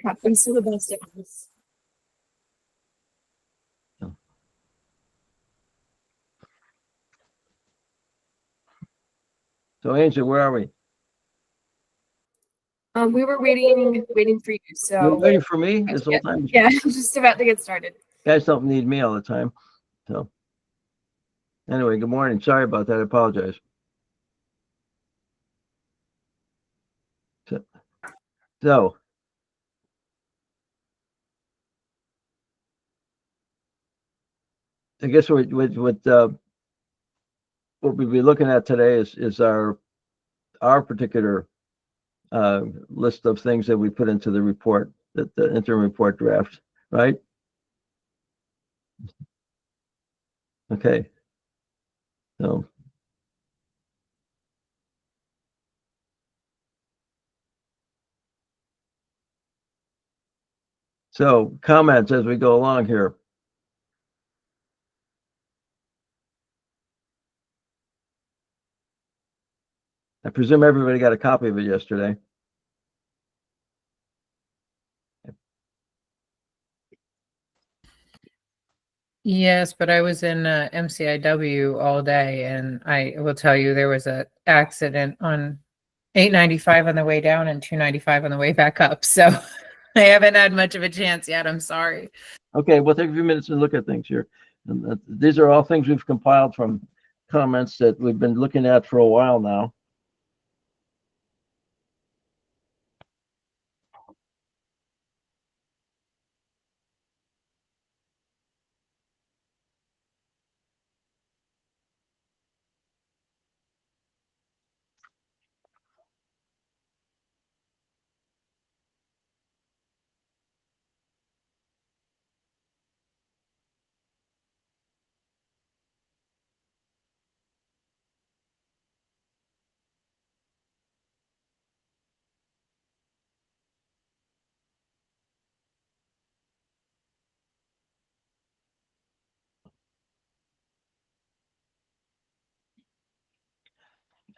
happens to the best of us. So Angel, where are we? We were waiting for you. So You're waiting for me this whole time? Yeah, just about to get started. Guys don't need me all the time. So anyway, good morning. Sorry about that. I apologize. So I guess what we'll be looking at today is our particular list of things that we put into the report, that the interim report draft, right? Okay. So comments as we go along here. I presume everybody got a copy of it yesterday. Yes, but I was in MCIW all day, and I will tell you there was an accident on 895 on the way down and 295 on the way back up. So I haven't had much of a chance yet. I'm sorry. Okay, we'll take a few minutes and look at things here. And these are all things we've compiled from comments that we've been looking at for a while now.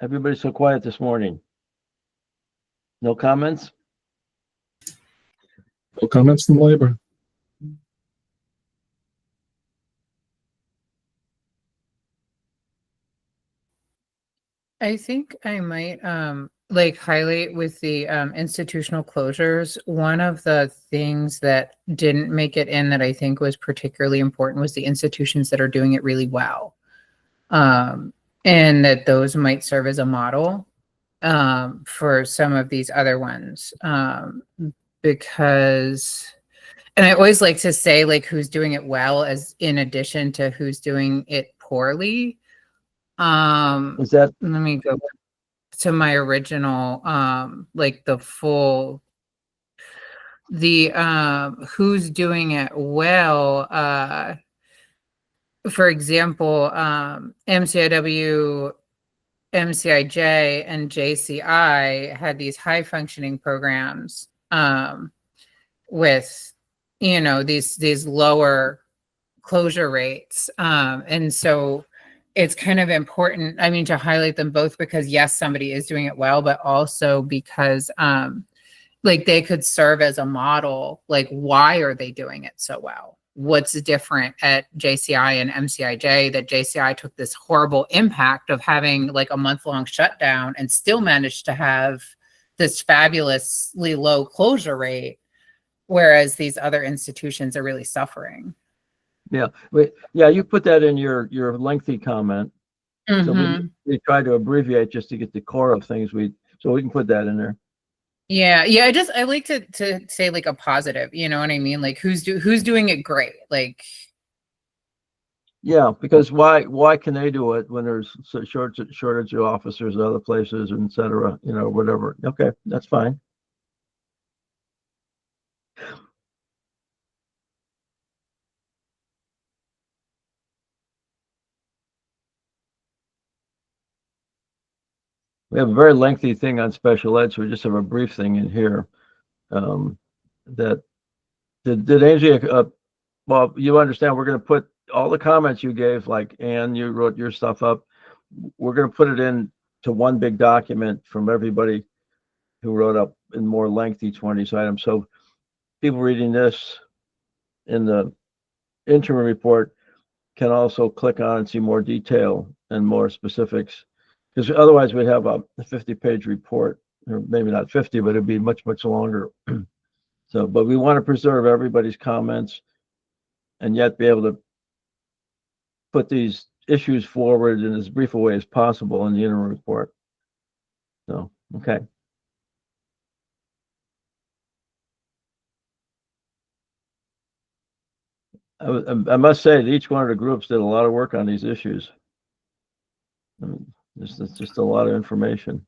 Everybody's so quiet this morning. No comments? No comments from labor. I think I might like highlight with the institutional closures. One of the things that didn't make it in that I think was particularly important was the institutions that are doing it really well. And that those might serve as a model for some of these other ones. Because, and I always like to say like who's doing it well as in addition to who's doing it poorly. Is that, Let me go to my original, like the full, the who's doing it well. For example, MCIW, MCIJ, and JCI had these high functioning programs with, you know, these lower closure rates. And so it's kind of important, I mean, to highlight them both because yes, somebody is doing it well, but also because like they could serve as a model. Like, why are they doing it so well? What's different at JCI and MCIJ that JCI took this horrible impact of having like a month-long shutdown and still managed to have this fabulously low closure rate, whereas these other institutions are really suffering. yeah, wait, yeah, you put that in your lengthy comment. So we try to abbreviate just to get the core of things. So we can put that in there. Yeah, I like to say like a positive, you know what I mean? Like who's doing it great? Like, yeah, because why can they do it when there's so shortage of officers in other places, and et cetera, you know, whatever. Okay, that's fine. We have a very lengthy thing on special ed, so we just have a brief thing in here. That did Angie, well, you understand we're going to put all the comments you gave, like Ann, you wrote your stuff up. We're going to put it in to one big document from everybody who wrote up in more length each one of these items. So people reading this in the interim report can also click on and see more detail and more specifics, because otherwise we'd have a 50-page report, or maybe not 50, but it'd be much, much longer. So, but we want to preserve everybody's comments and yet be able to put these issues forward in as brief a way as possible in the interim report. So, okay. I must say that each one of the groups did a lot of work on these issues. I mean, it's just a lot of information.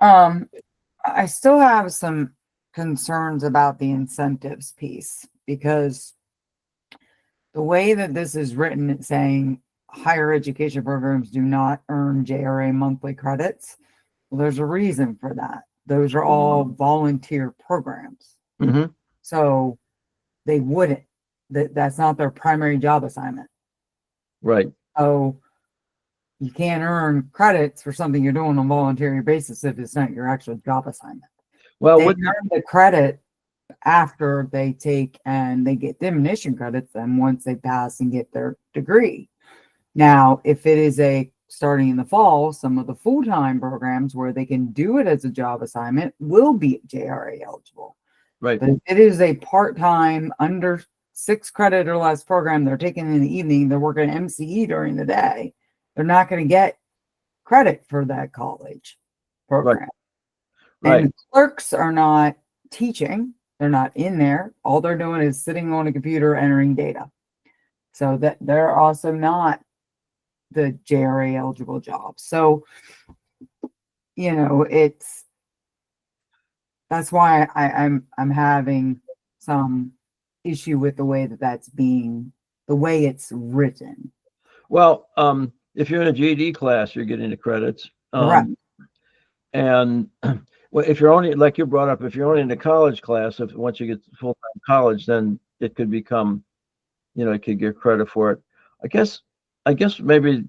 I still have some concerns about the incentives piece, because the way that this is written, it's saying higher education programs do not earn JRA monthly credits. Well, there's a reason for that. Those are all volunteer programs. Mm-hmm. So they wouldn't, that's not their primary job assignment. Right. So you can't earn credits for something you're doing on a voluntary basis if it's not your actual job assignment. Well, They earn the credit after they take and they get diminution credits, and once they pass and get their degree. Now, if it is starting in the fall, some of the full-time programs where they can do it as a job assignment will be JRA eligible. right. But if it is a part-time under 6 credit or less program they're taking in the evening, they're working MCE during the day, they're not going to get credit for that college program. Right. And clerks are not teaching. They're not in there. All they're doing is sitting on a computer entering data. So that they're also not the JRA eligible jobs. So, you know, that's why I'm having some issue with the way the way it's written. Well, if you're in a GED class, you're getting the credits. Correct. And well, if you're only, like you brought up, if you're only in the college class, once you get to full-time college, then it could become, it could get credit for it. I guess maybe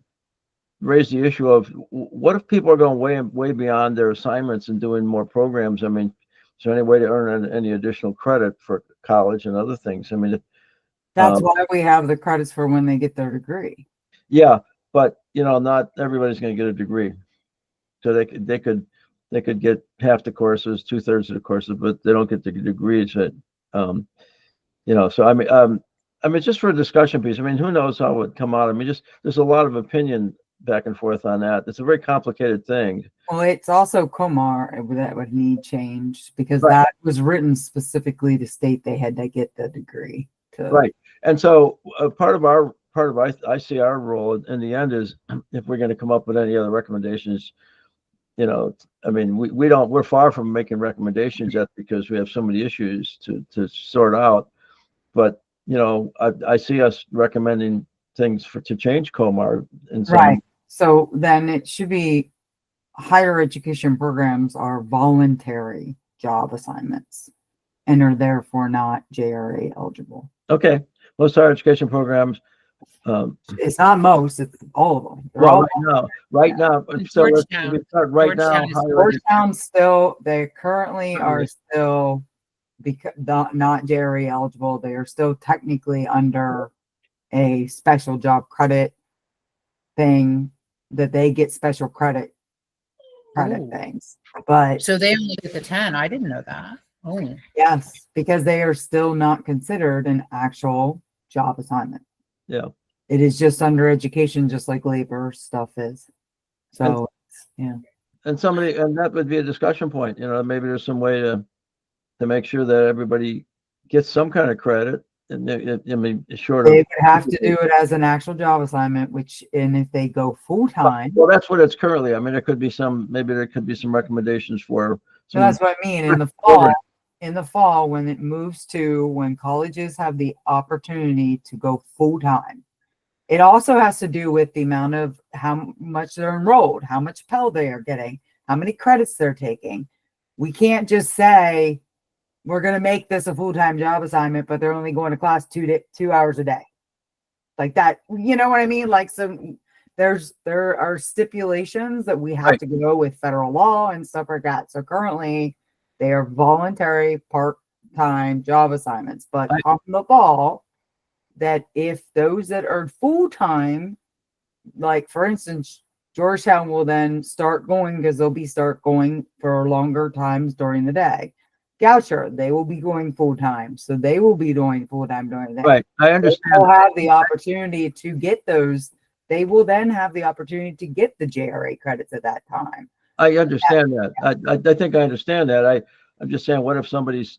raise the issue of what if people are going way beyond their assignments and doing more programs? I mean, is there any way to earn any additional credit for college and other things? I mean, That's why we have the credits for when they get their degree. yeah, but not everybody's going to get a degree. So they could get half the courses, 2/3 of the courses, but they don't get the degrees. So I mean, just for a discussion piece. I mean, who knows how it would come out? I mean, there's a lot of opinion back and forth on that. It's a very complicated thing. Well, it's also Comar that would need changed, because Right. that was written specifically to state they had to get the degree. Right. And so part of I see our role in the end is, if we're going to come up with any other recommendations, I mean, we're far from making recommendations yet, because we have so many issues to sort out. But I see us recommending things to change Comar in some. Right. So then it should be higher education programs are voluntary job assignments and are therefore not JRA eligible. Okay. Most higher education programs. It's not most, it's all of them. They're Well, all right now. So let's Georgetown. start right now. Georgetown is higher Georgetown still, they currently are still not JRA eligible. They are still technically under a special job credit thing that they get special credit Ooh. things. But So they only get the 10. I didn't know that. Oh, yes, because they are still not considered an actual job assignment. Yeah. It is just under education, just like labor stuff is. So, yeah. And that would be a discussion point. Maybe there's some way to make sure that everybody gets some kind of credit. And I mean, short of, They would have to do it as an actual job assignment, and if they go full time, well, that's what it's currently. I mean, there could be some recommendations for. so that's what I mean. In the fall, when colleges have the opportunity to go full time, it also has to do with the amount of how much they're enrolled, how much Pell they are getting, how many credits they're taking. We can't just say we're going to make this a full-time job assignment, but they're only going to class 2 hours a day. Like that, you know what I mean? Like, so there are stipulations that we have Right. to go with federal law and stuff like that. So currently they are voluntary part-time job assignments, but come the fall, that if those that are full-time, like for instance, Georgetown will then start going because they'll start going for longer times during the day. Goucher, they will be going full-time, so they will be doing full-time during the day. Right, I understand. They'll have the opportunity to get those. They will then have the opportunity to get the JRA credits at that time. I understand that. I think I understand that. I'm just saying, what if somebody's,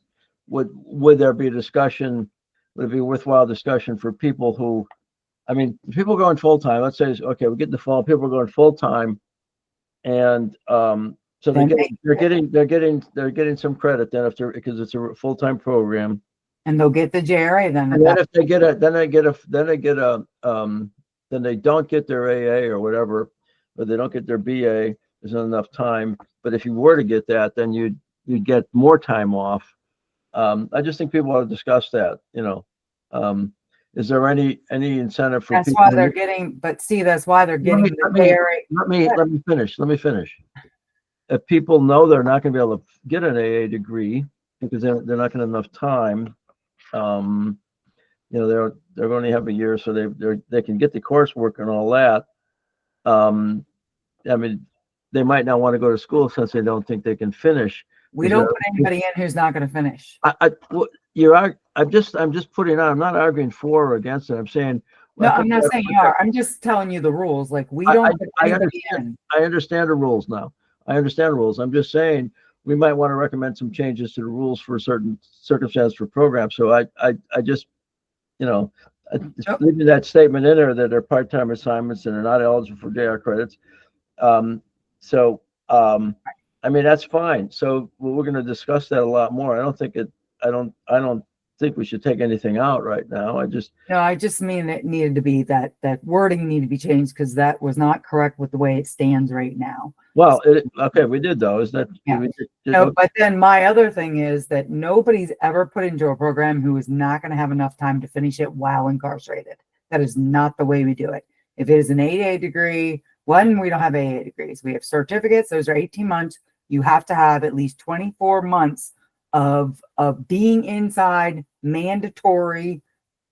would there be a discussion, would it be a worthwhile discussion for people who, I mean, people going full-time, let's say, okay, we get in the fall, people are going full-time, and so they're getting some credit then if they're, because it's a full-time program. And they'll get the JRA then. And then if they get a, then they don't get their AA or whatever, or they don't get their BA, there's not enough time. But if you were to get that, then you'd get more time off. I just think people ought to discuss that, you know. Is there any incentive for That's people? why they're getting, but see, that's why they're getting the JRA. Let me finish. If people know they're not going to be able to get an AA degree because they're not going to have enough time, you know, they're going to have a year, so they can get the coursework and all that. I mean, they might not want to go to school since they don't think they can finish. We don't put anybody in who's not going to finish. I'm just putting on. I'm not arguing for or against it. I'm saying. No, I'm not saying you are. I'm just telling you the rules. Like we don't put anybody in. I understand the rules now. I understand the rules. I'm just saying we might want to recommend some changes to the rules for certain circumstances for programs. So I just, you know, leaving that statement in there that they're part-time assignments and they're not eligible for JR credits. I mean, that's fine. So we're going to discuss that a lot more. I don't think we should take anything out right now. I just mean it needed to be that wording needed to be changed because that was not correct with the way it stands right now. Well, okay, we did though. Is that? Yeah. No, but then my other thing is that nobody's ever put into a program who is not going to have enough time to finish it while incarcerated. That is not the way we do it. If it is an AA degree, we don't have AA degrees. We have certificates. Those are 18 months. You have to have at least 24 months of being inside mandatory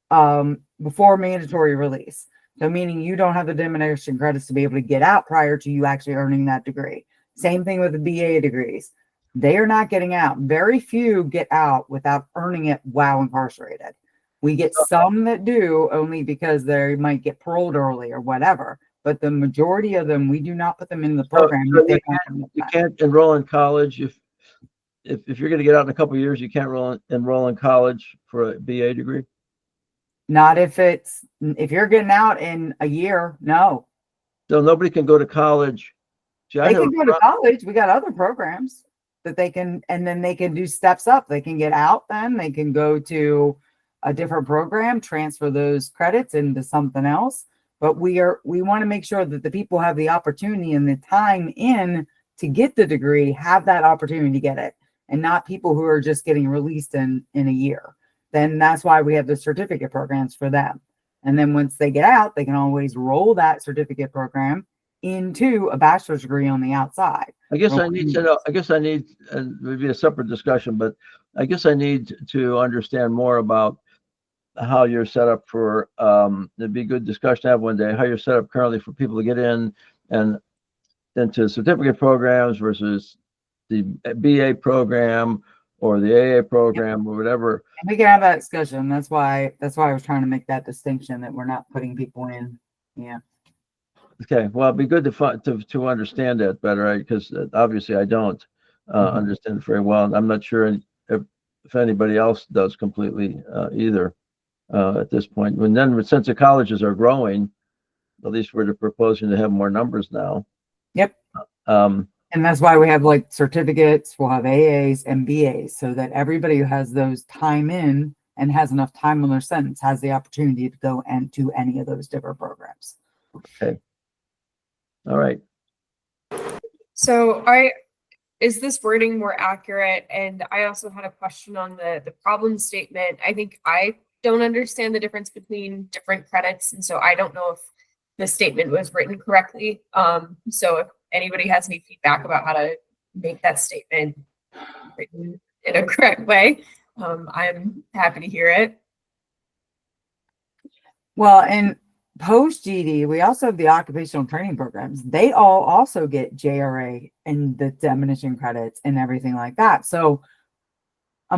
before mandatory release. So meaning you don't have the diminution credits to be able to get out prior to you actually earning that degree. Same thing with the BA degrees. They are not getting out. Very few get out without earning it while incarcerated. We get some that do only because they might get paroled early or whatever. But the majority of them, we do not put them in the program. So you can't enroll in college if you're going to get out in a couple of years. You can't enroll in college for a BA degree. Not if you're getting out in a year. No. So nobody can go to college. They can go to college. We got other programs that they can, and then they can do steps up. They can get out. Then they can go to a different program, transfer those credits into something else. But we want to make sure that the people have the opportunity and the time in to get the degree, have that opportunity to get it, and not people who are just getting released in a year. Then that's why we have the certificate programs for them. And then once they get out, they can always roll that certificate program into a bachelor's degree on the outside. I guess I need to know, and maybe a separate discussion, but I guess I need to understand more about how you're set up for, it'd be a good discussion to have one day, how you're set up currently for people to get in and into certificate programs versus the BA program or the AA program or whatever. And we can have that discussion. That's why I was trying to make that distinction that we're not putting people in. Yeah. Okay. Well, it'd be good to understand that better, right? Because obviously I don't understand it very well. I'm not sure if anybody else does completely either at this point. And then since the colleges are growing, at least we're proposing to have more numbers now. Yep. And that's why we have like certificates, we'll have AAs and BAs so that everybody who has those time in and has enough time on their sentence has the opportunity to go and to any of those different programs. Okay. All right. So is this wording more accurate? And I also had a question on the problem statement. I think I don't understand the difference between different credits. And so I don't know if the statement was written correctly. So if anybody has any feedback about how to make that statement written in a correct way, I'm happy to hear it. Well, and post GED, we also have the occupational training programs. They all also get JRA and the diminishing credits and everything like that. So I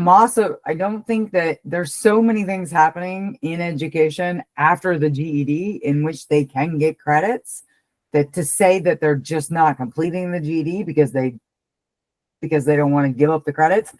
don't think that there's so many things happening in education after the GED in which they can get credits, that to say that they're just not completing the GED because they don't want to give up the credits.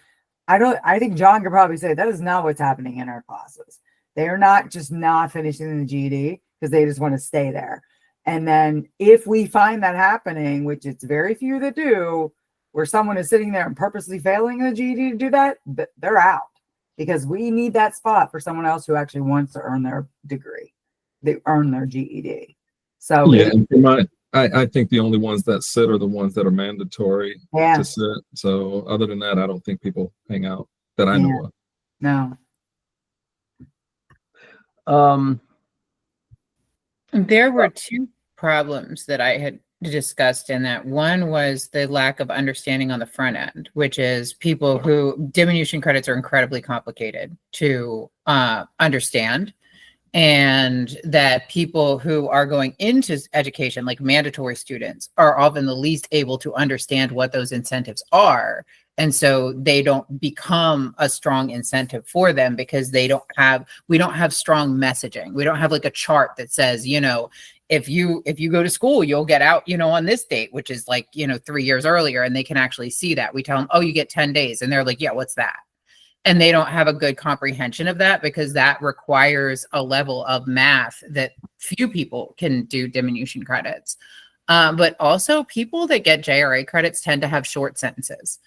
I think John could probably say that is not what's happening in our classes. They are not just not finishing the GED because they just want to stay there. And then if we find that happening, which it's very few that do, where someone is sitting there and purposely failing the GED to do that, they're out, because we need that spot for someone else who actually wants to earn their degree. They earn their GED. So yeah, and for I think the only ones that sit are the ones that are mandatory yeah, to sit. So other than that, I don't think people hang out that I know of. no. There were two problems that I had discussed in that. One was the lack of understanding on the front end, which is people who diminution credits are incredibly complicated to understand. And that people who are going into education, like mandatory students, are often the least able to understand what those incentives are. And so they don't become a strong incentive for them because we don't have strong messaging. We don't have like a chart that says, if you go to school, you'll get out, on this date, which is like, 3 years earlier, and they can actually see that. We tell them, oh, you get 10 days. And they're like, yeah, what's that? And they don't have a good comprehension of that because that requires a level of math that few people can do diminution credits. But also people that get JRA credits tend to have short sentences.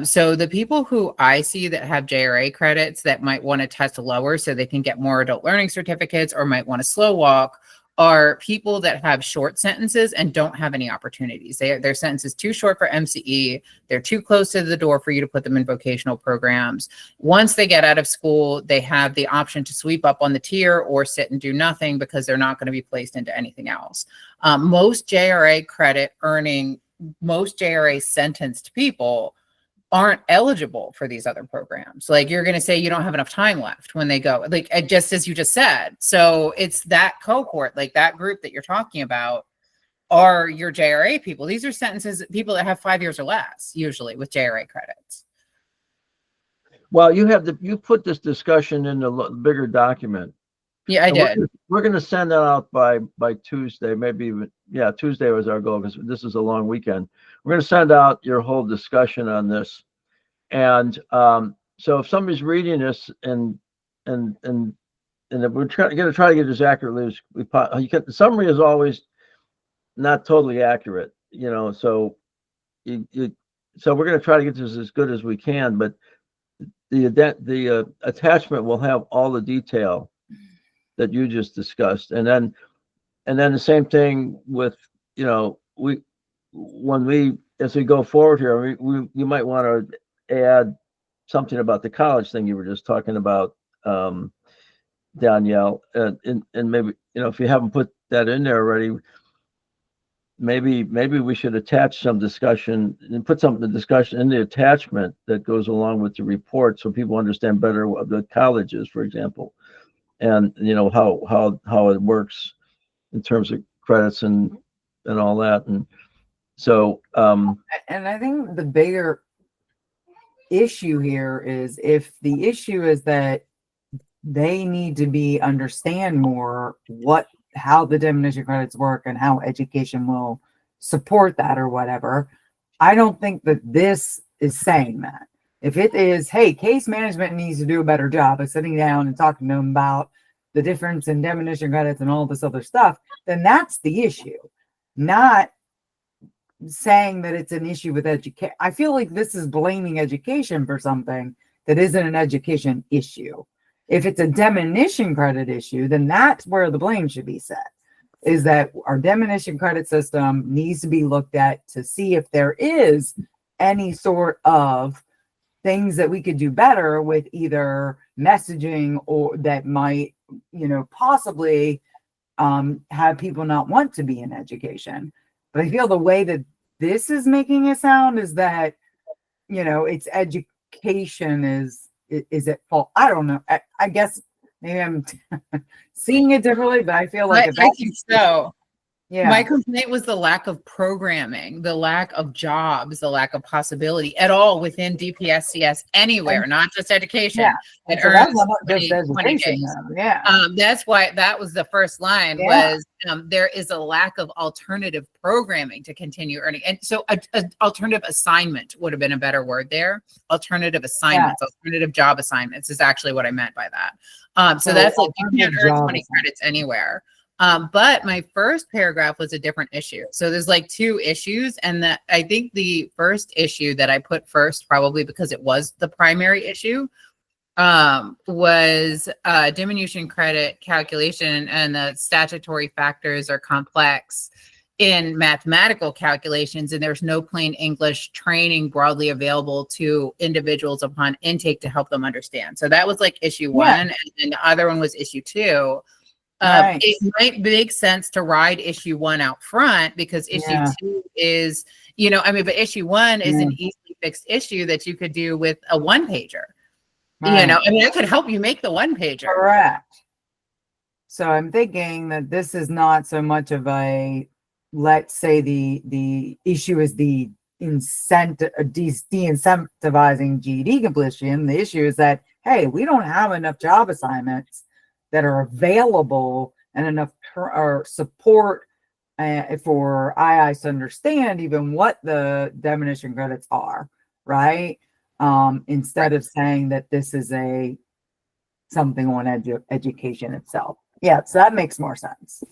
So the people who I see that have JRA credits that might want to test lower so they can get more adult learning certificates or might want to slow walk are people that have short sentences and don't have any opportunities. Their sentence is too short for MCE. They're too close to the door for you to put them in vocational programs. Once they get out of school, they have the option to sweep up on the tier or sit and do nothing because they're not going to be placed into anything else. Most JRA sentenced people aren't eligible for these other programs. Like you're going to say you don't have enough time left when they go, like just as you just said. So it's that cohort, like that group that you're talking about are your JRA people. These are sentences, people that have 5 years or less, usually with JRA credits. Well, you put this discussion in the bigger document. Yeah, I did. We're going to send that out by Tuesday, maybe even, Tuesday was our goal because this is a long weekend. We're going to send out your whole discussion on this. And so if somebody's reading this and if we're going to try to get as accurately as we possibly can. The summary is always not totally accurate, so so we're going to try to get this as good as we can, but the attachment will have all the detail that you just discussed. And then the same thing with, as we go forward here, you might want to add something about the college thing you were just talking about, Danielle, and maybe, if you haven't put that in there already, maybe we should attach some discussion and put some of the discussion in the attachment that goes along with the report so people understand better what the college is, for example, and how it works in terms of credits and all that. And so and I think the bigger issue here is if the issue is that they need to understand more how the diminution credits work and how education will support that or whatever. I don't think that this is saying that. If it is, hey, case management needs to do a better job of sitting down and talking to them about the difference in diminution credits and all this other stuff, then that's the issue. Not saying that it's an issue with education. I feel like this is blaming education for something that isn't an education issue. If it's a diminution credit issue, then that's where the blame should be set, is that our diminution credit system needs to be looked at to see if there is any sort of things that we could do better with either messaging or that might, possibly have people not want to be in education. But I feel the way that this is making it sound is that, it's education is it fault? I don't know. I guess maybe I'm seeing it differently, but I feel like if I that's, think so. yeah, My complaint was the lack of programming, the lack of jobs, the lack of possibility at all within DPSCS anywhere, not just education. yeah. It And so that's earns not just 20 education days. though. Yeah. That's why that was the first line Yeah. was there is a lack of alternative programming to continue earning. And so a alternative assignment would have been a better word there. Alternative assignments, alternative job assignments is actually what I meant by that. So that's like you can't earn 20 credits anywhere. But my first paragraph was a different issue. So there's like two issues. And that I think the first issue that I put first, probably because it was the primary issue, was diminution credit calculation, and the statutory factors are complex in mathematical calculations, and there's no plain English training broadly available to individuals upon intake to help them understand. So that was like issue one, and then the other one was issue two. It might make sense to ride issue one out front because issue two is, but issue one is an easily fixed issue that you could do with a one pager. It could help you make the one pager. Correct. So I'm thinking that this is not so much of a, let's say the issue is the de-incentivizing GED completion. The issue is that, hey, we don't have enough job assignments that are available and enough or support for IIs to understand even what the diminution credits are, right? Instead of saying that this is something on education itself. Yeah, so that makes more sense.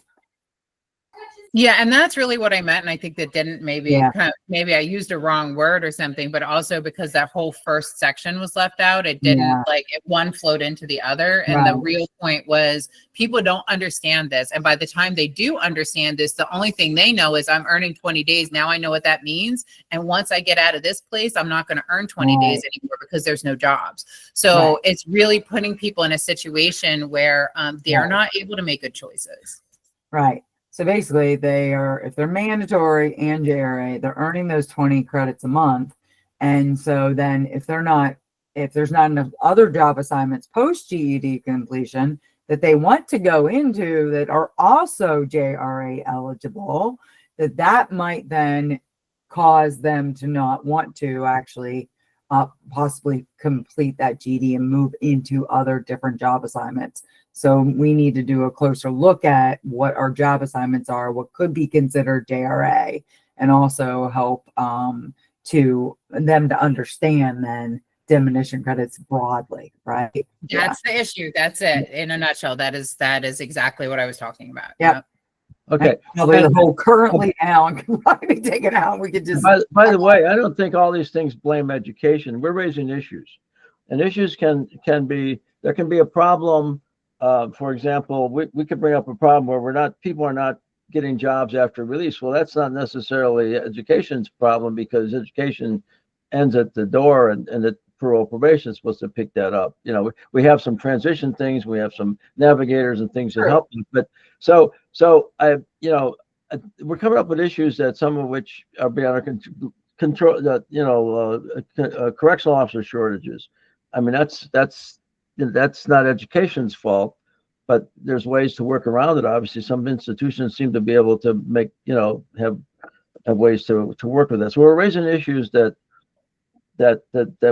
Yeah, and that's really what I meant. And I think that didn't maybe I used a wrong word or something, but also because that whole first section was left out, it didn't one flowed into the other. And the real point was people don't understand this. And by the time they do understand this, the only thing they know is I'm earning 20 days. Now I know what that means. And once I get out of this place, I'm not going to earn 20 days anymore because there's no jobs. So it's really putting people in a situation where they are not able to make good choices. Right. So basically if they're mandatory and JRA, they're earning those 20 credits a month. And so then if there's not enough other job assignments post GED completion that they want to go into that are also JRA eligible, that might then cause them to not want to actually possibly complete that GED and move into other different job assignments. So we need to do a closer look at what our job assignments are, what could be considered JRA, and also help to them to understand then diminution credits broadly, right? That's the issue. That's it in a nutshell. That is exactly what I was talking about. Yep. Okay. Probably the whole currently now can probably be taken out. We could just. By the way, I don't think all these things blame education. We're raising issues, and issues can be, there can be a problem. For example, we could bring up a problem where people are not getting jobs after release. Well, that's not necessarily education's problem because education ends at the door, and the parole probation is supposed to pick that up. We have some transition things, we have some navigators and things that help them. But so we're coming up with issues that some of which are beyond our control. Correctional officer shortages. I mean, that's not education's fault, but there's ways to work around it. Obviously, some institutions seem to be able to make, have ways to work with this. So we're raising issues that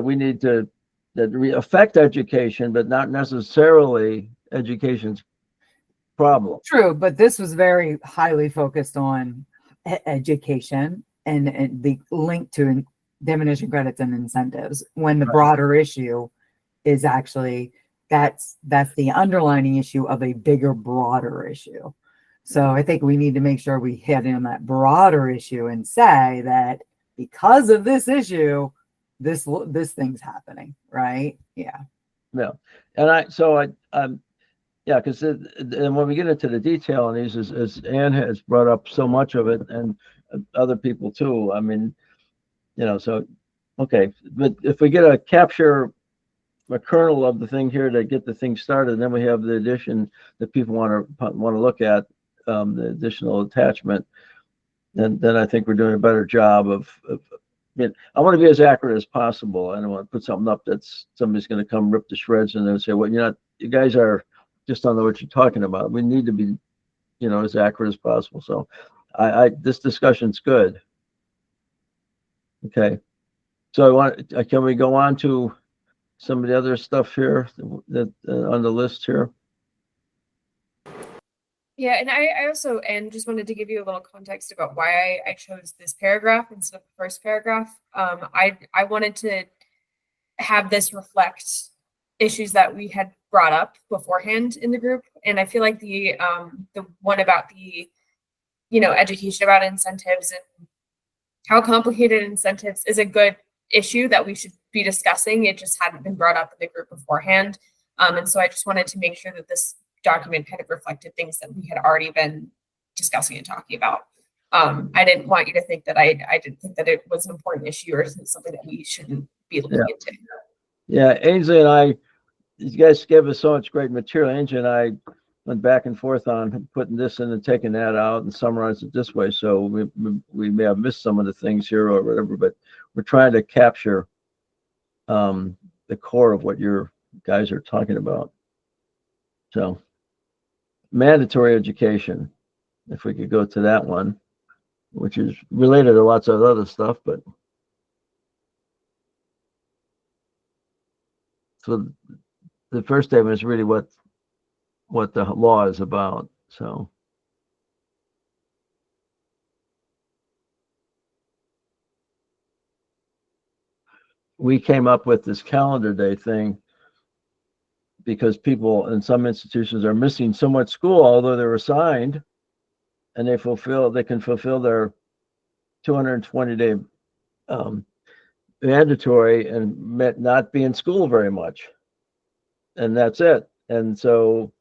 we need to, affect education, but not necessarily education's problem. True, but this was very highly focused on education and the link to diminution credits and incentives, when the broader issue is actually that's the underlining issue of a bigger, broader issue. So I think we need to make sure we hit in that broader issue and say that because of this issue, this thing's happening, right? Yeah. And because and when we get into the detail on these, as Ann has brought up so much of it, and other people too. I mean, so okay, but if we get a capture a kernel of the thing here to get the thing started, and then we have the addition that people want to look at, the additional attachment, then I think we're doing a better job of mean, I want to be as accurate as possible. I don't want to put something up that's somebody's going to come rip to shreds and they'll say, well, you guys are just don't know what you're talking about. We need to be, as accurate as possible. So this discussion's good. Okay. So can we go on to some of the other stuff here that on the list here? Yeah, and I also just wanted to give you a little context about why I chose this paragraph instead of the first paragraph. I wanted to have this reflect issues that we had brought up beforehand in the group, and I feel like the one about the education about incentives and how complicated incentives is a good issue that we should be discussing. It just hadn't been brought up in the group beforehand, and so I just wanted to make sure that this document kind of reflected things that we had already been discussing and talking about. I didn't want you to think that I didn't think that it was an important issue or something that we shouldn't be looking into. Yeah, Ainsley and I, you guys gave us so much great material. Ainsley and I went back and forth on putting this in and taking that out and summarized it this way. So we may have missed some of the things here or whatever, but we're trying to capture the core of what your guys are talking about. So mandatory education, if we could go to that one, which is related to lots of other stuff, but so the first statement is really what the law is about. So we came up with this calendar day thing because people in some institutions are missing so much school, although they're assigned, and they can fulfill their 220-day mandatory and not be in school very much, and that's it. And so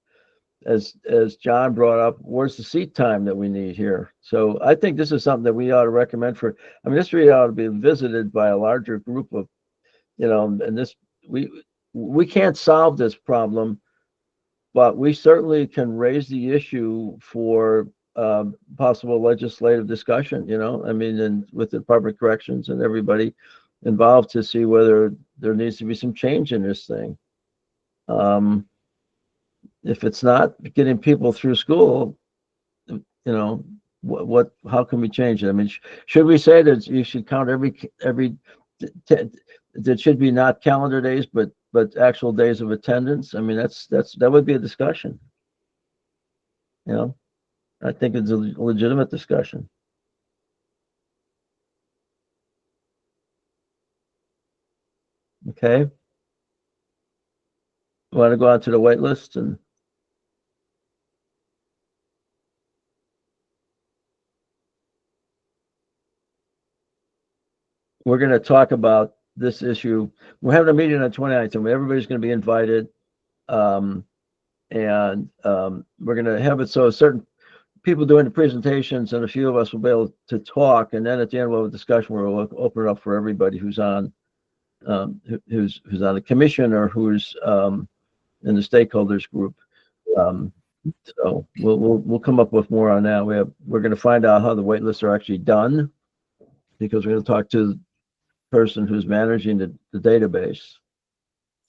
as John brought up, where's the seat time that we need here? So I think this is something that we ought to recommend this really ought to be visited by a larger group of, and this, we can't solve this problem, but we certainly can raise the issue for possible legislative discussion, and with the Department of Corrections and everybody involved to see whether there needs to be some change in this thing. If it's not getting people through school, how can we change it? I mean, should we say that you should count that should be not calendar days, but actual days of attendance? I mean, that would be a discussion. I think it's a legitimate discussion. Okay. Want to go on to the wait list and we're going to talk about this issue. We're having a meeting on 29th, and everybody's going to be invited. We're going to have it so certain people doing the presentations and a few of us will be able to talk. And then at the end, we'll have a discussion where we'll open it up for everybody who's on the commission or who's in the stakeholders group. So we'll come up with more on that. We're going to find out how the wait lists are actually done, because we're going to talk to the person who's managing the database.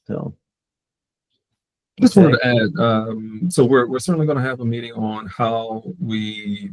So just wanted to add, so we're certainly going to have a meeting on how we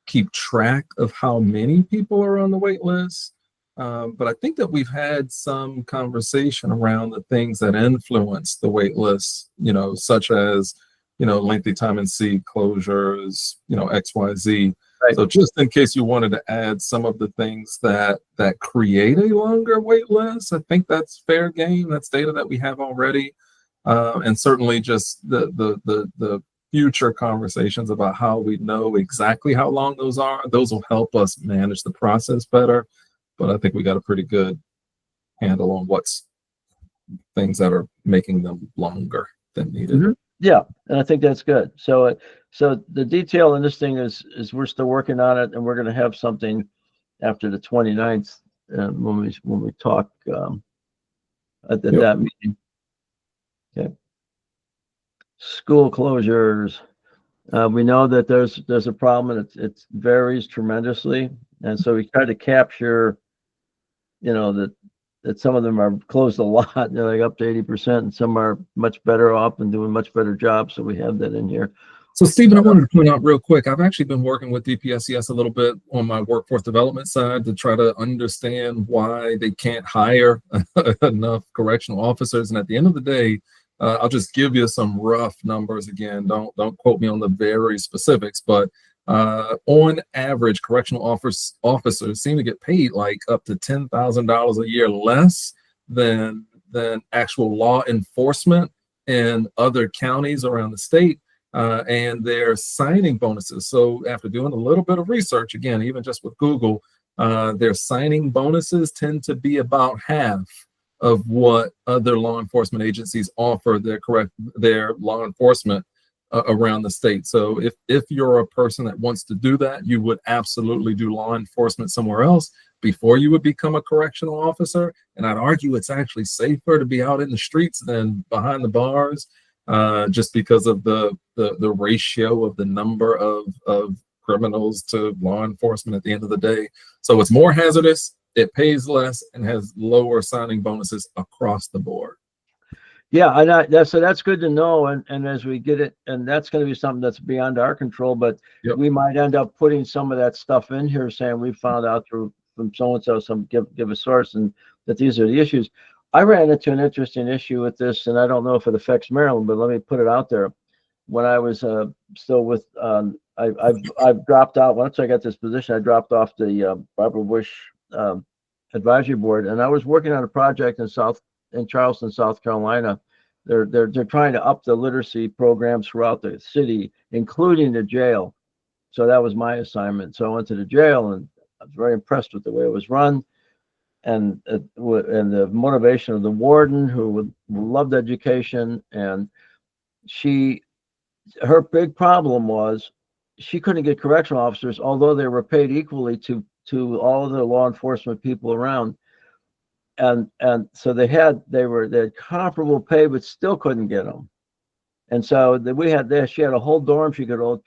keep track of how many people are on the wait list. But I think that we've had some conversation around the things that influence the wait list, such as, lengthy time and seat closures, XYZ. Right. So just in case you wanted to add some of the things that create a longer wait list, I think that's fair game. That's data that we have already. And certainly just the future conversations about how we know exactly how long those will help us manage the process better. But I think we got a pretty good handle on what's things that are making them longer than needed. Mm-hmm. Yeah, and I think that's good. So the detail in this thing is we're still working on it, and we're going to have something after the 29th when we talk at that meeting. Okay. School closures. We know that there's a problem and it varies tremendously. And so we try to capture, that some of them are closed a lot, they're like up to 80%, and some are much better off and doing much better jobs. So we have that in here. So, Stephen, I wanted to point out real quick, I've actually been working with DPSCS a little bit on my workforce development side to try to understand why they can't hire enough correctional officers. And at the end of the day, I'll just give you some rough numbers again. Don't quote me on the very specifics, but on average, correctional officers seem to get paid like up to $10,000 a year less than actual law enforcement in other counties around the state. And their signing bonuses. So after doing a little bit of research, again, even just with Google, their signing bonuses tend to be about half of what other law enforcement agencies offer their law enforcement around the state. So if you're a person that wants to do that, you would absolutely do law enforcement somewhere else before you would become a correctional officer. And I'd argue it's actually safer to be out in the streets than behind the bars. Just because of the ratio of the number of criminals to law enforcement at the end of the day. So it's more hazardous, it pays less, and has lower signing bonuses across the board. Yeah, and that's good to know. And as we get it, and that's going to be something that's beyond our control, but Yep. we might end up putting some of that stuff in here, saying we found out from so-and-so, give a source, and that these are the issues. I ran into an interesting issue with this, and I don't know if it affects Maryland, but let me put it out there. When I was still with, I've dropped out. Once I got this position, I dropped off the Barbara Bush advisory board, and I was working on a project in Charleston, South Carolina. They're trying to up the literacy programs throughout the city, including the jail. So that was my assignment. So I went to the jail, and I was very impressed with the way it was run. And the motivation of the warden, who loved education, and her big problem was she couldn't get correctional officers, although they were paid equally to all of the law enforcement people around, and so they had comparable pay, but still couldn't get them. And so she had a whole dorm she could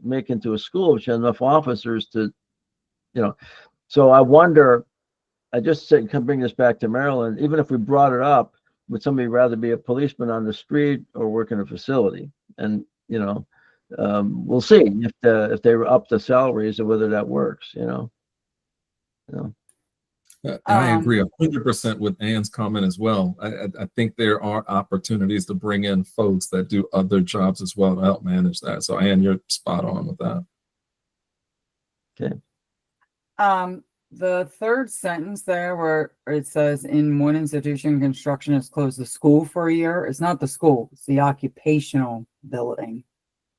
make into a school. She had enough officers to, so I wonder. I just said, can bring this back to Maryland. Even if we brought it up, would somebody rather be a policeman on the street or work in a facility? And we'll see if they were up the salaries or whether that works. I agree 100% with Ann's comment as well. I think there are opportunities to bring in folks that do other jobs as well to help manage that. So Ann, you're spot on with that. Okay. The third sentence there where it says in one institution, construction has closed the school for a year. It's not the school, it's the occupational building,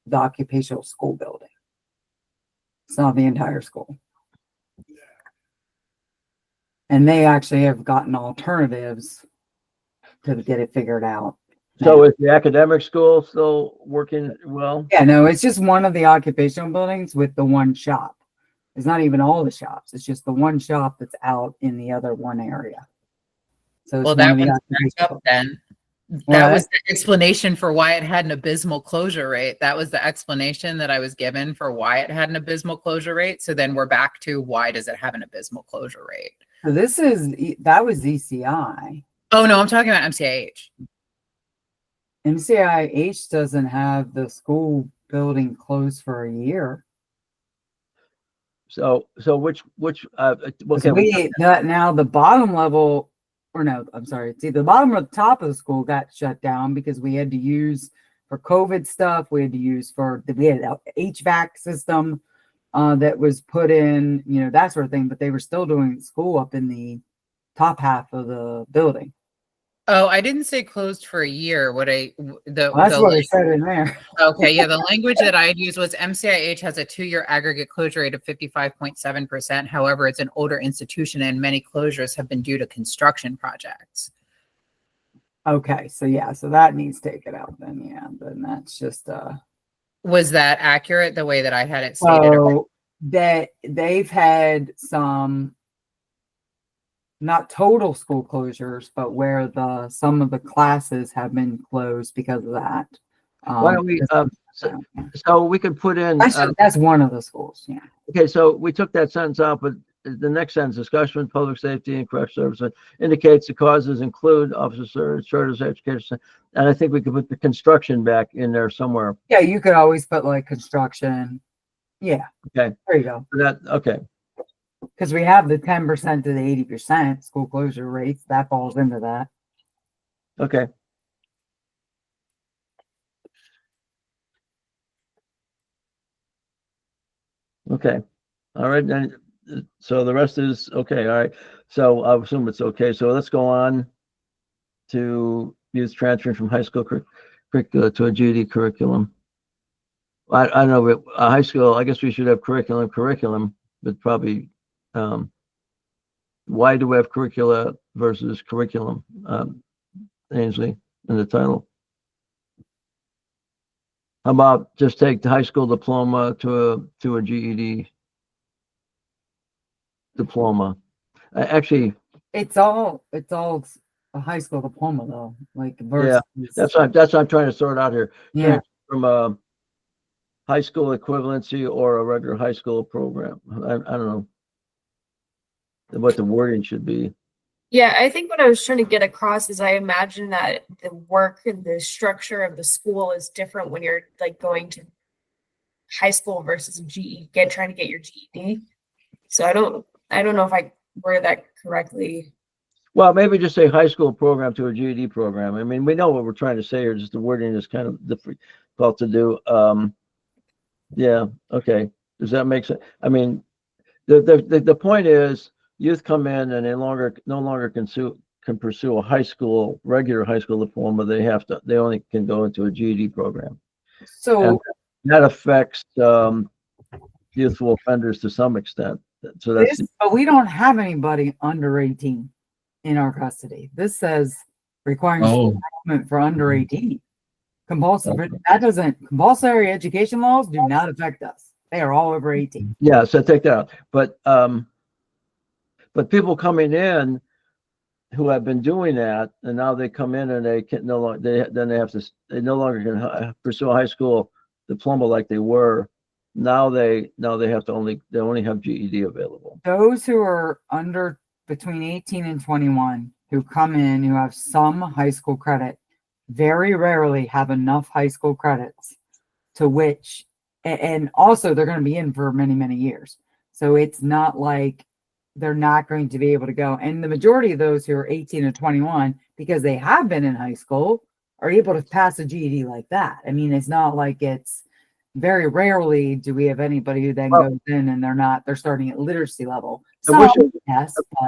the occupational school building. It's not the entire school. And they actually have gotten alternatives to get it figured out. So is the academic school still working well? Yeah, no, it's just one of the occupational buildings with the one shop. It's not even all the shops. It's just the one shop that's out in the other one area. So it's That one of the one's back up then. What? That was the explanation for why it had an abysmal closure rate. That was the explanation that I was given for why it had an abysmal closure rate. So then we're back to why does it have an abysmal closure rate? So that was ECI. Oh no, I'm talking about MCIH. MCIH doesn't have the school building closed for a year. So which Okay, now the bottom level, or no, I'm sorry. See, the bottom or the top of the school got shut down because we had to use for COVID stuff. We had an HVAC system that was put in, that sort of thing. But they were still doing school up in the top half of the building. Oh, I didn't say closed for a year. That's what I said in there. Okay, yeah, the language that I used was MCIH has a 2-year aggregate closure rate of 55.7%. However, it's an older institution and many closures have been due to construction projects. Okay, so that needs taken out then. Yeah, then that's just Was that accurate the way that I had it stated? So that they've had some, not total school closures, but where some of the classes have been closed because of that. Why don't we So we could put in, That's one of the schools, yeah. okay, so we took that sentence out, but the next sentence, discussion with public safety and correctional services indicates the causes include officers, shortage of education. And I think we could put the construction back in there somewhere. Yeah, you could always put like construction. Yeah. Okay. There you go. Okay. Because we have the 10% to the 80% school closure rates. That falls into that. Okay. Okay. All right. Then, so the rest is okay. All right. So I assume it's okay. So let's go on to youth transferring from high school curriculum to a GED curriculum. I don't know, but high school, I guess we should have curriculum, but probably, why do we have curricula versus curriculum, Ainsley, in the title? How about just take the high school diploma to a GED diploma? Actually, It's all a high school diploma though. Like yeah, that's what I'm trying to sort out here. yeah. From a high school equivalency or a regular high school program. I don't know what the wording should be. Yeah, I think what I was trying to get across is I imagine that the work and the structure of the school is different when you're like going to high school versus trying to get your GED. So I don't know if I worded that correctly. Well, maybe just say high school program to a GED program. I mean, we know what we're trying to say here, just the wording is kind of difficult to do. Yeah, okay. Does that make sense? I mean, the point is youth come in and they no longer can pursue a regular high school diploma. They only can go into a GED program. So and that affects youthful offenders to some extent. So that's but we don't have anybody under 18 in our custody. This says requiring school enrollment for under 18. Compulsory education laws do not affect us. They are all over 18. Yeah, so take that out. But people coming in who have been doing that, and now they come in and they can no longer they no longer can pursue a high school diploma like they were. Now they have to only have GED available. Those who are between 18 and 21 who come in who have some high school credit very rarely have enough high school credits to which, and also they're going to be in for many, many years. So it's not like they're not going to be able to go. And the majority of those who are 18 or 21, because they have been in high school, are able to pass a GED like that. I mean, it's not like it's very rarely do we have anybody who then goes in and they're starting at literacy level. I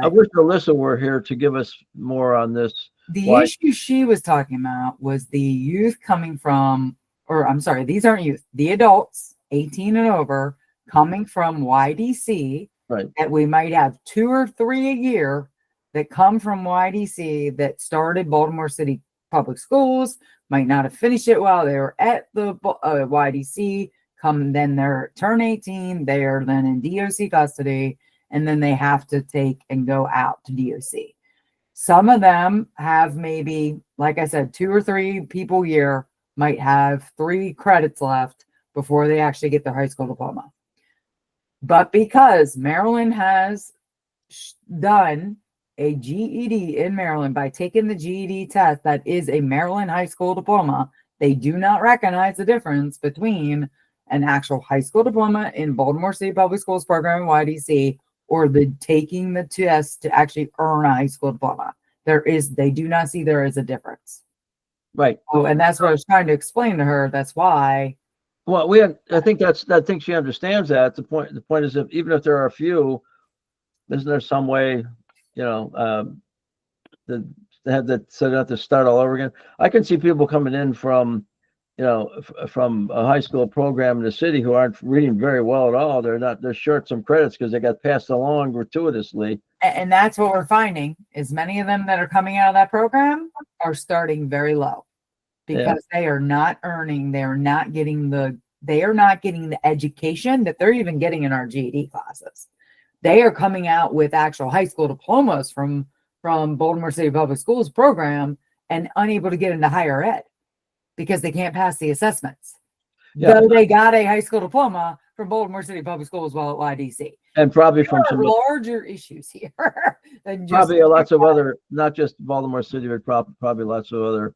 wish Alyssa were here to give us more on this. The issue she was talking about was the youth coming from, or I'm sorry, these aren't youth, the adults 18 and over coming from YDC, right? That we might have 2 or 3 a year that come from YDC that started Baltimore City Public Schools, might not have finished it while they were at the YDC, then they're turn 18, they are then in DOC custody, and then they have to take and go out to DOC. Some of them have maybe, like I said, 2 or 3 people a year might have 3 credits left before they actually get their high school diploma. But because Maryland has done a GED in Maryland by taking the GED test, that is a Maryland high school diploma, they do not recognize the difference between an actual high school diploma in Baltimore City Public Schools program in YDC or taking the test to actually earn a high school diploma. They do not see there is a difference. Right. Oh, and that's what I was trying to explain to her. That's why. Well, I think she understands that. The point is that even if there are a few, isn't there some way, that they have to have to start all over again? I can see people coming in from from a high school program in the city who aren't reading very well at all. They're short some credits because they got passed along gratuitously. And that's what we're finding is many of them that are coming out of that program are starting very low because they are not earning, they are not getting the education that they're even getting in our GED classes. They are coming out with actual high school diplomas from Baltimore City Public Schools program and unable to get into higher ed because they can't pass the assessments. Yeah, though they got a high school diploma from Baltimore City Public Schools while at YDC. and probably from There some, are larger issues here than just. probably lots of other, not just Baltimore City, but probably lots of other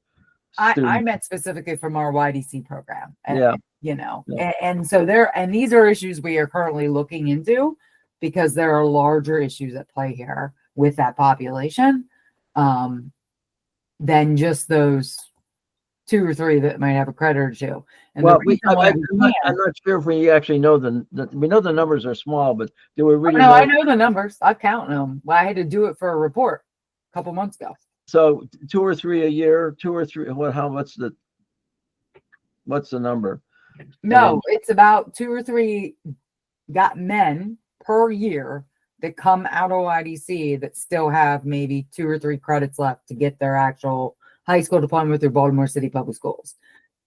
I students. meant specifically from our YDC program. Yeah. You know, Yeah. and so these are issues we are currently looking into because there are larger issues at play here with that population than just those 2 or 3 that might have a credit or 2. And Well, the reason why we can't- I'm not sure if we actually know we know the numbers are small, but do we really no, know? I know the numbers. I've counted them. Well, I had to do it for a report a couple months ago. So 2 or 3 a year, 2 or 3, what's the number? No, it's about 2 or 3 men per year that come out of IDC that still have maybe 2 or 3 credits left to get their actual high school diploma through Baltimore City Public Schools.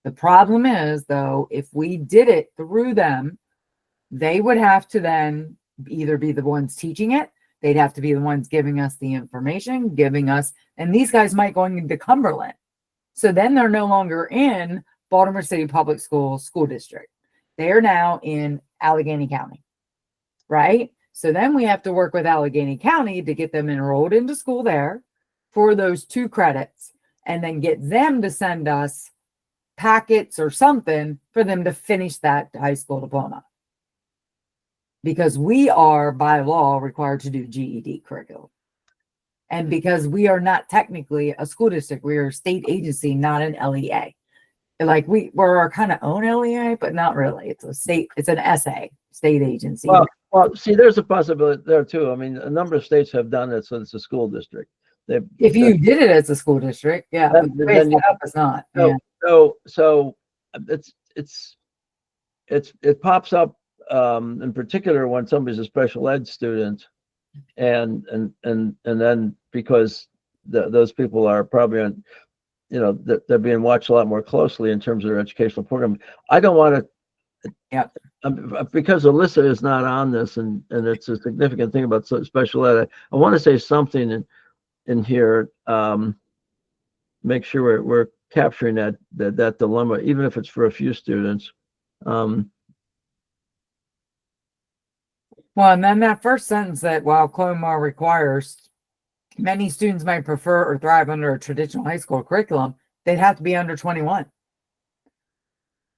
The problem is, though, if we did it through them, they would have to then either be the ones teaching it, they'd have to be the ones giving us the information, and these guys might go into Cumberland. So then they're no longer in Baltimore City Public Schools school district. They are now in Allegheny County, right? So then we have to work with Allegheny County to get them enrolled into school there for those 2 credits, and then get them to send us packets or something for them to finish that high school diploma. Because we are by law required to do GED curriculum. And because we are not technically a school district, we are a state agency, not an LEA. Like we're our kind of own LEA, but not really. It's an SA, state agency. Well, see, there's a possibility there too. I mean, a number of states have done it, so it's a school district. If you did it as a school district, yeah, but the way it's set up is not. Yeah. So it pops up in particular when somebody's a special ed student, and then because those people are probably on, they're being watched a lot more closely in terms of their educational program. I don't want to. Yeah. Because Alyssa is not on this, and it's a significant thing about special ed. I want to say something in here. Make sure we're capturing that dilemma, even if it's for a few students. Well, and then that first sentence that while Clomar requires many students might prefer or thrive under a traditional high school curriculum, they'd have to be under 21.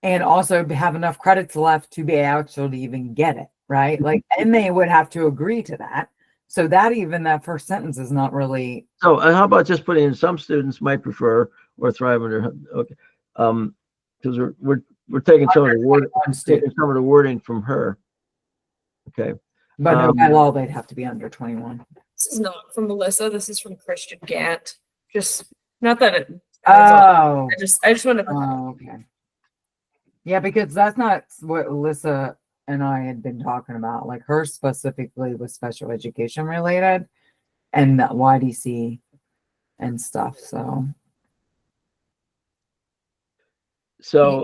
And also have enough credits left to be actual to even get it, right? Like, and they would have to agree to that. So that first sentence is not really. So how about just putting in some students might prefer or thrive under, okay. Because we're taking some of the wording from her. Okay. But no, by law, they'd have to be under 21. This is not from Melissa. This is from Christian Gant. Just not that it. Oh. I just want to. Oh, okay. Yeah, because that's not what Alyssa and I had been talking about. Like her specifically was special education related and the YDC and stuff. So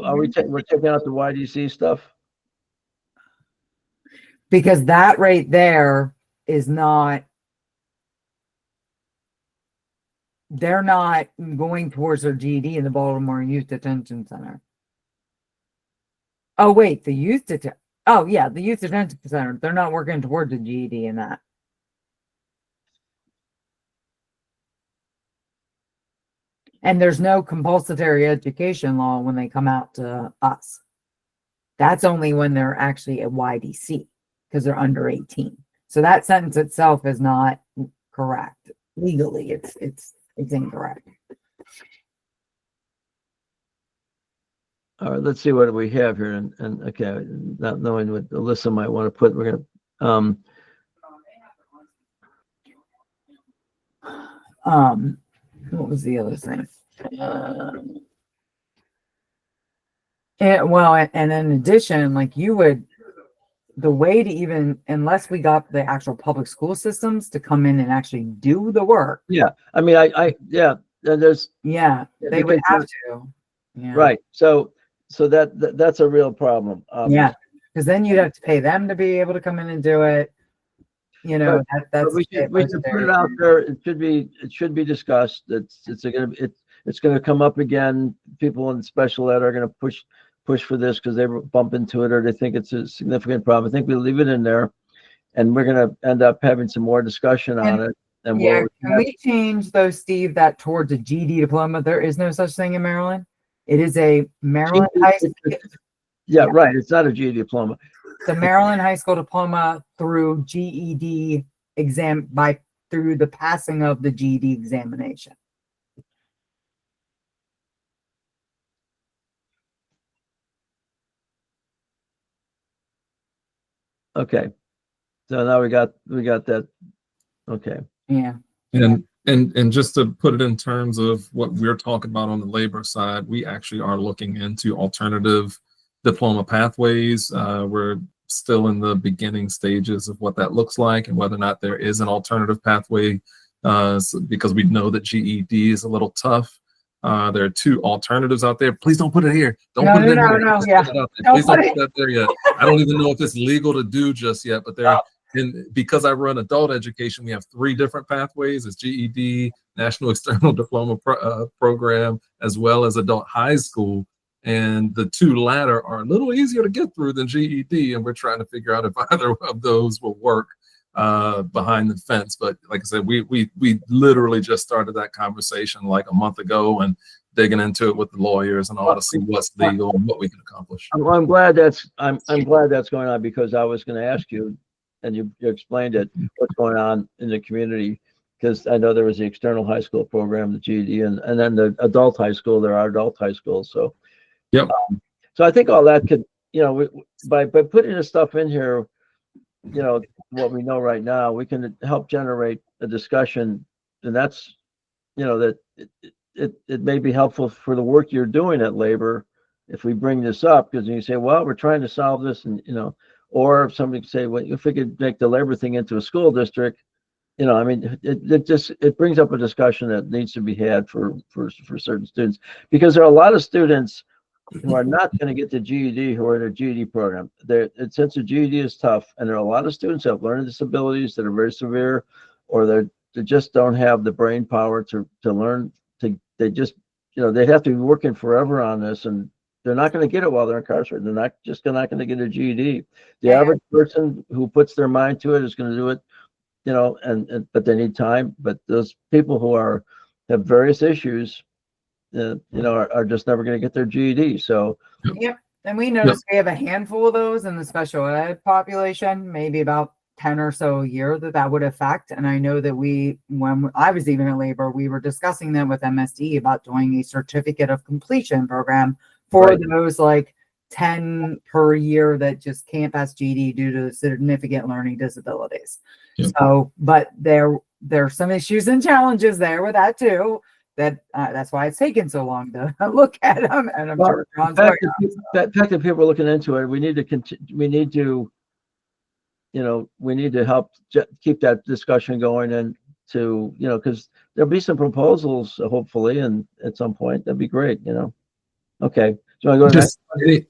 are we're taking out the YDC stuff? Because that right there is not, they're not going towards their GED in the Baltimore Youth Detention Center. Oh, wait, the Youth Detention Center. They're not working toward the GED in that. And there's no compulsory education law when they come out to us. That's only when they're actually at YDC because they're under 18. So that sentence itself is not correct. Legally, it's incorrect. All right, let's see what we have here. And okay, not knowing what Alyssa might want to put, we're gonna what was the other thing? And in addition, like the way to even, unless we got the actual public school systems to come in and actually do the work. Yeah, I mean, there's. Yeah, they would have to. Yeah. Right. So that's a real problem. Yeah, because then you'd have to pay them to be able to come in and do it. That's we should put it out there. It should be discussed. It's going to come up again. People in special ed are going to push push for this because they bump into it or they think it's a significant problem. I think we leave it in there, and we're going to end up having some more discussion on it. And Yeah, can we change though, Steve, that towards a GED diploma? There is no such thing in Maryland. It is a Maryland high school. Yeah, right. It's not a GED diploma. The Maryland high school diploma through GED exam through the passing of the GED examination. Okay. So now we got that. Okay. Yeah. And just to put it in terms of what we're talking about on the labor side, we actually are looking into alternative diploma pathways. We're still in the beginning stages of what that looks like and whether or not there is an alternative pathway, because we know that GED is a little tough. There are two alternatives out there. Please don't put it here. Don't put it in here. No, yeah. Please don't put that there yet. I don't even know if it's legal to do just yet, but there. And because I run adult education, we have 3 different pathways: it's GED, National External Diploma Program, as well as adult high school. And the 2 latter are a little easier to get through than GED, and we're trying to figure out if either of those will work behind the fence. But like I said, we literally just started that conversation like a month ago and digging into it with the lawyers and all to see what's legal and what we can accomplish. I'm glad that's going on, because I was going to ask you, and you explained it, what's going on in the community, because I know there was the external high school program, the GED, and then the adult high school. There are adult high schools. So, yep. So I think all that could, by putting this stuff in here, what we know right now, we can help generate a discussion, and that's, that it may be helpful for the work you're doing at labor if we bring this up, because you say, well, we're trying to solve this, and or if somebody could say, well, if we could make the labor thing into a school district, I mean, it brings up a discussion that needs to be had for certain students, because there are a lot of students who are not going to get the GED who are in a GED program. Since the GED is tough, and there are a lot of students who have learning disabilities that are very severe, or they just don't have the brain power to learn. They just, they have to be working forever on this, and they're not going to get it while they're incarcerated. They're not going to get a GED. The average person who puts their mind to it is going to do it, but they need time. But those people who have various issues, are just never going to get their GED. So, yep. And we noticed we have a handful of those in the special ed population, maybe about 10 or so a year that would affect. And I know that when I was even in labor, we were discussing them with MSD about doing a certificate of completion program for those like 10 per year that just can't pass GED due to significant learning disabilities. Yep. So, but there are some issues and challenges there with that too. That's why it's taken so long to look at them. And I'm sure the fact that people are looking into it, we need to help keep that discussion going, and to, because there'll be some proposals, hopefully, and at some point that'd be great. Okay. So I go just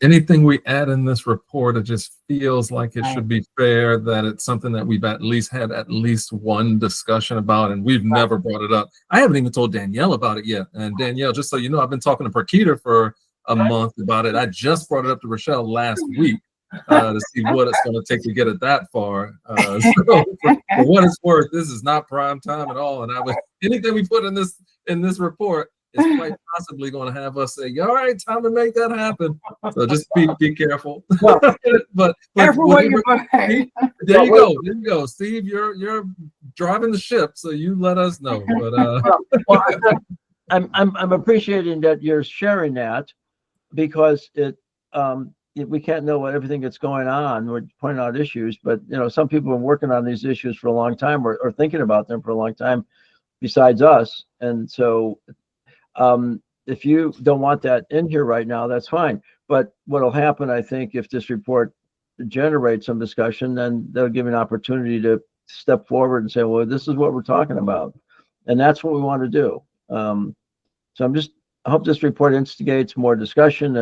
anything we add in this report, it just feels like it should be fair that it's something that we've at least had at least one discussion about, and we've never brought it up. I haven't even told Danielle about it yet. And Danielle, just so you know, I've been talking to Perkita for a month about it. I just brought it up to Rochelle last week to see what it's going to take to get it that far. So for what it's worth, this is not prime time at all. And anything we put in this report is quite possibly going to have us say, all right, time to make that happen. So just be careful. but careful what you're buying. There you go. Steve, you're driving the ship, so you let us know. But I'm appreciating that you're sharing that, because we can't know everything that's going on. We're pointing out issues, but some people have been working on these issues for a long time, or thinking about them for a long time besides us. And so if you don't want that in here right now, that's fine. But what'll happen, I think, if this report generates some discussion, then they'll give an opportunity to step forward and say, well, this is what we're talking about. And that's what we want to do. So I hope this report instigates more discussion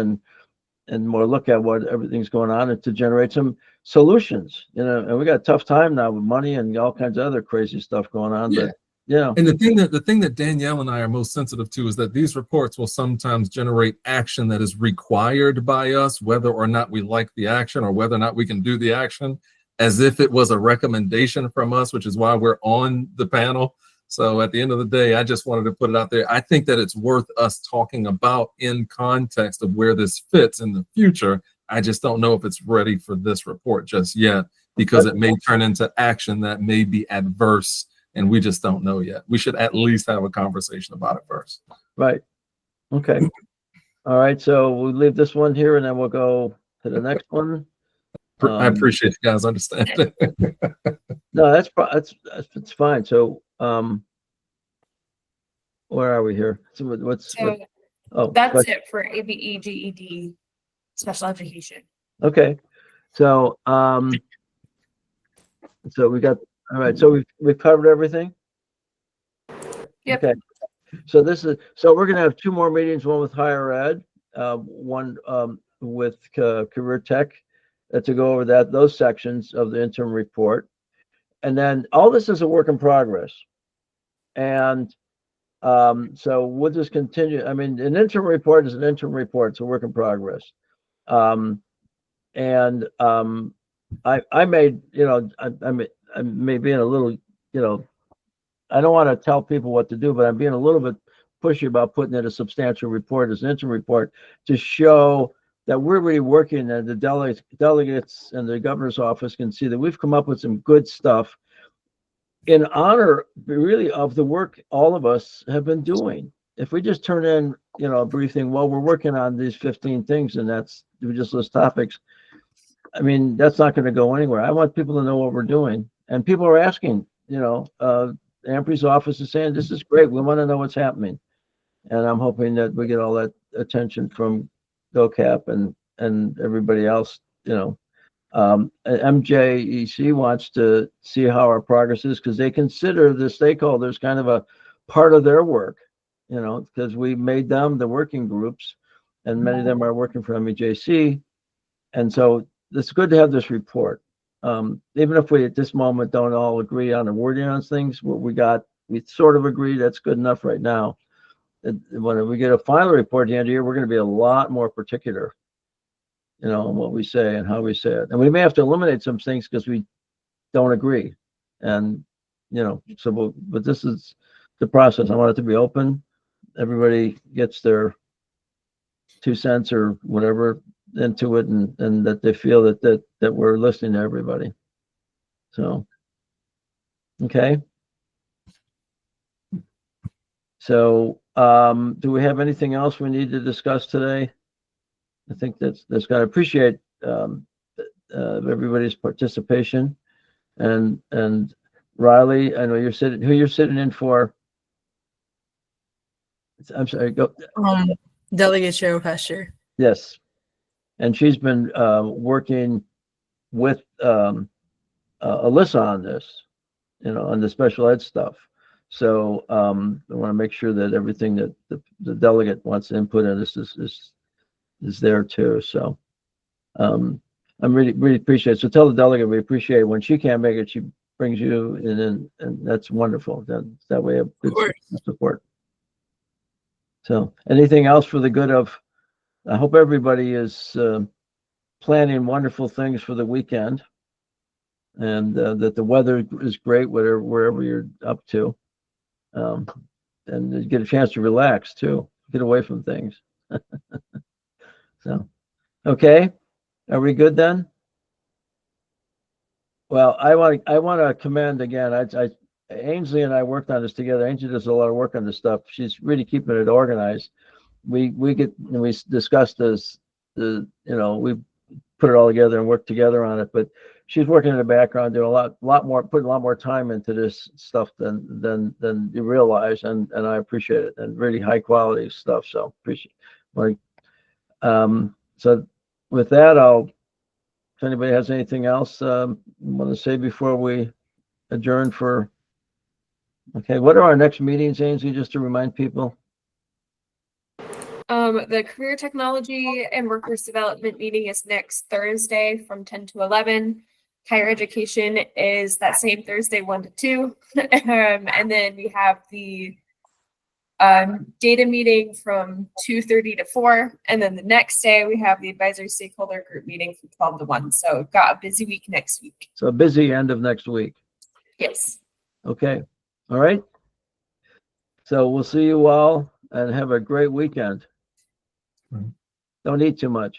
and more look at what everything's going on, and to generate some solutions. And we got a tough time now with money and all kinds of other crazy stuff going on. But Yeah. And the thing that Danielle and I are most sensitive to is that these reports will sometimes generate action that is required by us, whether or not we like the action or whether or not we can do the action, as if it was a recommendation from us, which is why we're on the panel. So at the end of the day, I just wanted to put it out there. I think that it's worth us talking about in context of where this fits in the future. I just don't know if it's ready for this report just yet, because it may turn into action that may be adverse, and we just don't know yet. We should at least have a conversation about it first. Right. Okay. All right. So we'll leave this one here and then we'll go to the next one. I appreciate you guys understanding. No, that's fine. So, where are we here? So That's it for ABE, GED, special education. Okay. So, so we got, all right. So we've covered everything. Yep. Okay. So so we're going to have 2 more meetings, one with higher ed, one with career tech, to go over those sections of the interim report. And then all this is a work in progress. And so we'll just continue. I mean, an interim report is an interim report. It's a work in progress. I made, I may be in a little, I don't want to tell people what to do, but I'm being a little bit pushy about putting in a substantial report as an interim report to show that we're really working, and the delegates and the governor's office can see that we've come up with some good stuff in honor really of the work all of us have been doing. If we just turn in, a briefing, well, we're working on these 15 things and we just list topics. I mean, that's not going to go anywhere. I want people to know what we're doing. And people are asking, Ampri's office is saying, this is great. We want to know what's happening. And I'm hoping that we get all that attention from GoCap and everybody else, MJEC wants to see how our progress is, because they consider the stakeholders kind of a part of their work, because we made them the working groups, and many of them are working for MEJC. And so it's good to have this report. Even if we at this moment don't all agree on the wording on things, we sort of agree, that's good enough right now. When we get a final report at the end of the year, we're going to be a lot more particular, on what we say and how we say it. And we may have to eliminate some things because we don't agree. And, but this is the process. I want it to be open. Everybody gets their 2 cents or whatever into it, and that they feel that we're listening to everybody. So, okay. So, do we have anything else we need to discuss today? I think that's got to appreciate everybody's participation, and Riley, I know who you're sitting in for. I'm sorry, go. Delegate Cheryl Pasture. Yes, and she's been working with Alyssa on this, on the special ed stuff. So I want to make sure that everything that the delegate wants to input in this is there too. So I'm really appreciate it. So tell the delegate we appreciate it. When she can't make it, she brings you in, and that's wonderful. That way of good support. So anything else for the good of, I hope everybody is planning wonderful things for the weekend, and that the weather is great wherever you're up to, and you get a chance to relax too, get away from things. So, okay, are we good then? Well, I want to commend again. Ainsley and I worked on this together. Ainsley does a lot of work on this stuff. She's really keeping it organized. We discussed this. We put it all together and worked together on it. But she's working in the background, doing a lot more, putting a lot more time into this stuff than you realize, and I appreciate it, and really high quality stuff. So appreciate it. So with that, if anybody has anything else want to say before we adjourn for. Okay, what are our next meetings, Ainsley, just to remind people? The career technology and workforce development meeting is next Thursday from 10 to 11. Higher education is that same Thursday, 1 to 2. And then we have the data meeting from 2:30 to 4. And then the next day we have the advisory stakeholder group meeting from 12 to 1. So we've got a busy week next week. So a busy end of next week. Yes. Okay. All right. So we'll see you all and have a great weekend. Right. Don't eat too much.